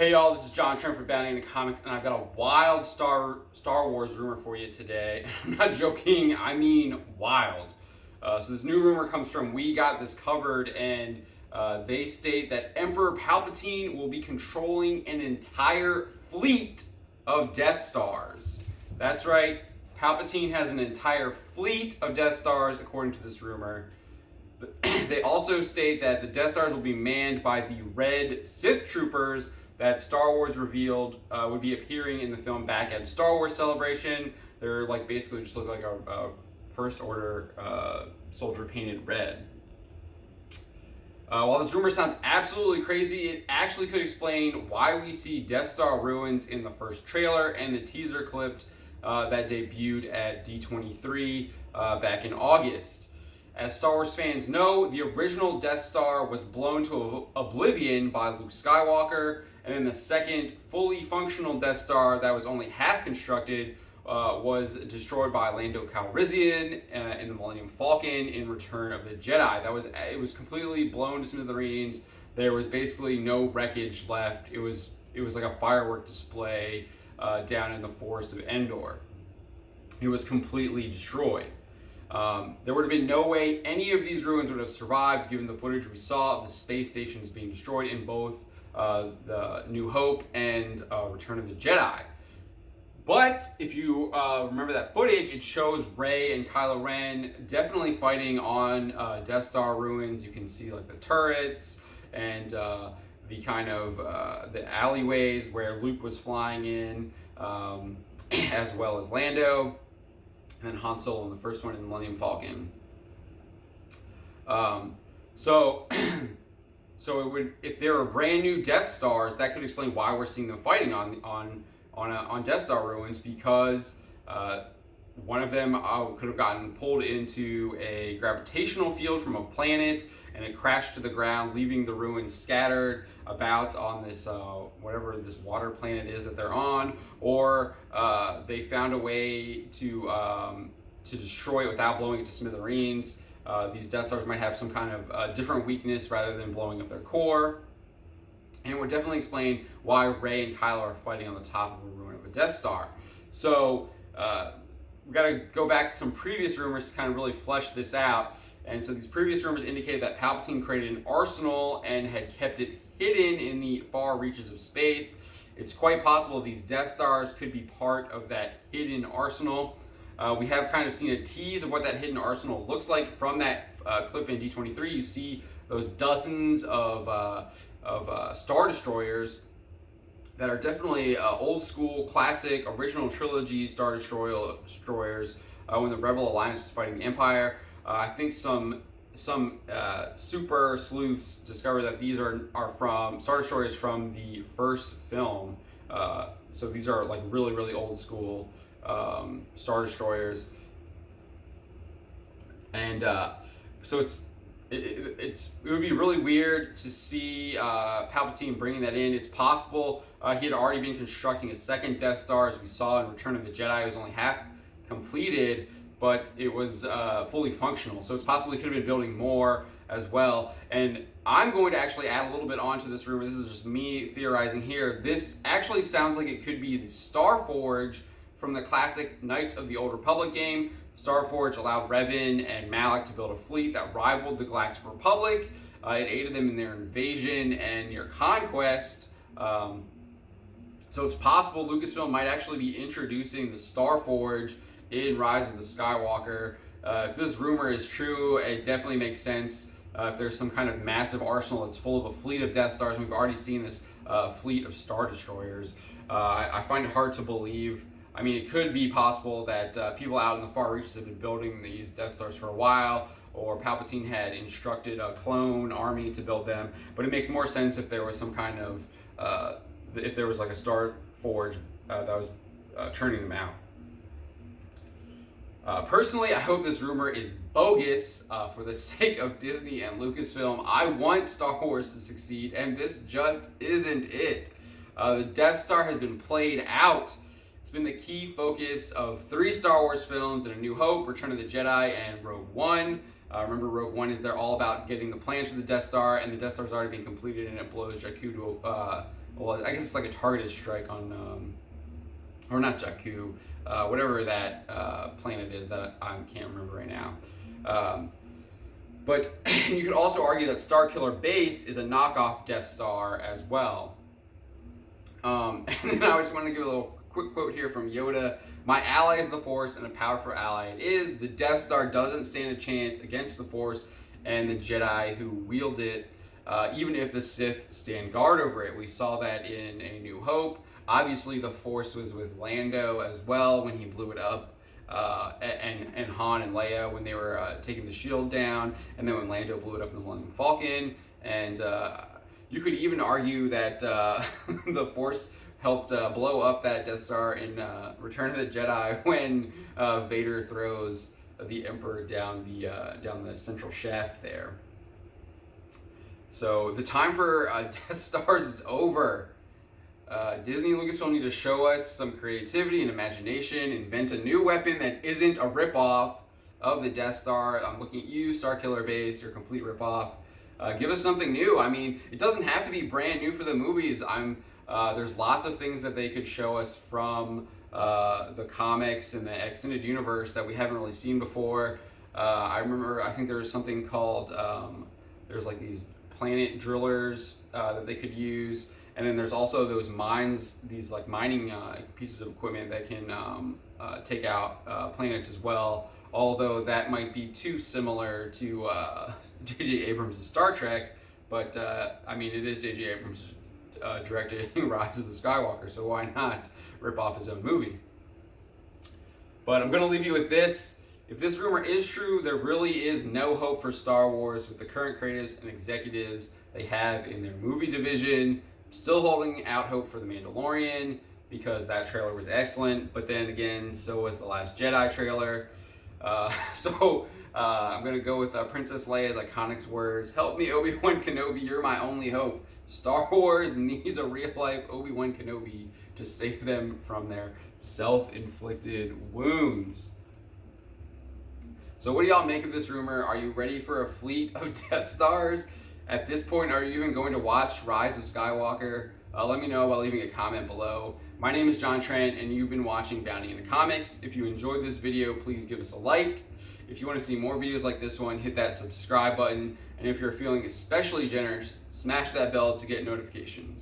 Hey y'all, this is John Trent for Bounding into Comics, and I've got a wild Star Wars rumor for you today. I'm not joking, I mean wild. So this new rumor comes from We Got This Covered, and they state that Emperor Palpatine will be controlling an entire fleet of Death Stars. That's right, Palpatine has an entire fleet of Death Stars, according to this rumor. They also state that the Death Stars will be manned by the Red Sith Troopers that Star Wars revealed would be appearing in the film back at Star Wars Celebration. They're like basically just look like a First Order soldier painted red. While this rumor sounds absolutely crazy, it actually could explain why we see Death Star ruins in the first trailer and the teaser clip that debuted at D23 back in August. As Star Wars fans know, the original Death Star was blown to oblivion by Luke Skywalker, and then the second fully functional Death Star that was only half constructed was destroyed by Lando Calrissian in the Millennium Falcon in Return of the Jedi. It was completely blown to smithereens. There was basically no wreckage left. It was like a firework display down in the forest of Endor. It was completely destroyed. There would have been no way any of these ruins would have survived given the footage we saw of the space stations being destroyed in both the New Hope and Return of the Jedi. But if you remember that footage, it shows Rey and Kylo Ren definitely fighting on Death Star ruins. You can see like the turrets and the kind of the alleyways where Luke was flying in, as well as Lando. And then Han Solo in the first one in the Millennium Falcon. So it would, if there were brand new Death Stars, that could explain why we're seeing them fighting on Death Star ruins, because one of them could have gotten pulled into a gravitational field from a planet, and it crashed to the ground, leaving the ruins scattered about on this whatever this water planet is that they're on, or they found a way to destroy it without blowing it to smithereens. These Death Stars might have some kind of different weakness rather than blowing up their core, and it would definitely explain why Rey and Kylo are fighting on the top of a ruin of a Death Star. So we got to go back to some previous rumors to kind of really flesh this out. And so these previous rumors indicated that Palpatine created an arsenal and had kept it hidden in the far reaches of space. It's quite possible these Death Stars could be part of that hidden arsenal. We have kind of seen a tease of what that hidden arsenal looks like from that clip in D23. You see those dozens of Star Destroyers that are definitely old school, classic, original trilogy Star Destroyers when the Rebel Alliance was fighting the Empire. I think some super sleuths discovered that these are from Star Destroyers from the first film. So these are like really, really old school Star Destroyers. And so it would be really weird to see Palpatine bringing that in. It's possible he had already been constructing a second Death Star, as we saw in Return of the Jedi. It was only half completed, but it was fully functional. So it's possible he could have been building more as well. And I'm going to actually add a little bit onto this rumor. This is just me theorizing here. This actually sounds like it could be the Starforge from the classic Knights of the Old Republic game. Starforge allowed Revan and Malak to build a fleet that rivaled the Galactic Republic. It aided them in their invasion and near conquest. So it's possible Lucasfilm might actually be introducing the Starforge in Rise of the Skywalker. If this rumor is true, it definitely makes sense. If there's some kind of massive arsenal that's full of a fleet of Death Stars, and we've already seen this fleet of Star Destroyers, I find it hard to believe. I mean, it could be possible that people out in the far reaches have been building these Death Stars for a while, or Palpatine had instructed a clone army to build them. But it makes more sense if there was some kind of, if there was like a Star Forge that was churning them out. Personally, I hope this rumor is bogus for the sake of Disney and Lucasfilm. I want Star Wars to succeed, and this just isn't it. The Death Star has been played out. It's been the key focus of 3 Star Wars films: in A New Hope, Return of the Jedi, and Rogue One. Remember, Rogue One they're all about getting the plans for the Death Star, and the Death Star's already been completed, and it blows Jakku well, I guess it's like a targeted strike on, or not Jakku, whatever that planet is that I can't remember right now. But you could also argue that Starkiller Base is a knockoff Death Star as well. And then I just want to give a little quick quote here from Yoda. My ally is the Force, and a powerful ally it is. The Death Star doesn't stand a chance against the Force and the Jedi who wield it, even if the Sith stand guard over it. We saw that in A New Hope. Obviously, the Force was with Lando as well when he blew it up, and Han and Leia when they were taking the shield down, and then when Lando blew it up in the Millennium Falcon. And you could even argue that the Force helped blow up that Death Star in Return of the Jedi when Vader throws the Emperor down the central shaft there. So the time for Death Stars is over. Disney and Lucasfilm need to show us some creativity and imagination, invent a new weapon that isn't a ripoff of the Death Star. I'm looking at you, Starkiller Base, your complete ripoff. Give us something new. I mean, it doesn't have to be brand new for the movies. There's lots of things that they could show us from the comics and the extended universe that we haven't really seen before. I think there was something called, there's like these planet drillers that they could use. And then there's also those mines, these like mining pieces of equipment that can take out planets as well. Although that might be too similar to J.J. Abrams' Star Trek, but I mean, it is J.J. Abrams directing Rise of the Skywalker, so why not rip off his own movie? But I'm going to leave you with this. If this rumor is true, there really is no hope for Star Wars with the current creatives and executives they have in their movie division. Still holding out hope for The Mandalorian because that trailer was excellent, but then again, so was The Last Jedi trailer. I'm going to go with Princess Leia's iconic words, "Help me, Obi-Wan Kenobi, you're my only hope." Star Wars needs a real-life Obi-Wan Kenobi to save them from their self-inflicted wounds. So what do y'all make of this rumor? Are you ready for a fleet of Death Stars? At this point, are you even going to watch Rise of Skywalker? Let me know by leaving a comment below. My name is John Trent, and you've been watching Bounty in the Comics. If you enjoyed this video, please give us a like. If you want to see more videos like this one, hit that subscribe button. And if you're feeling especially generous, smash that bell to get notifications.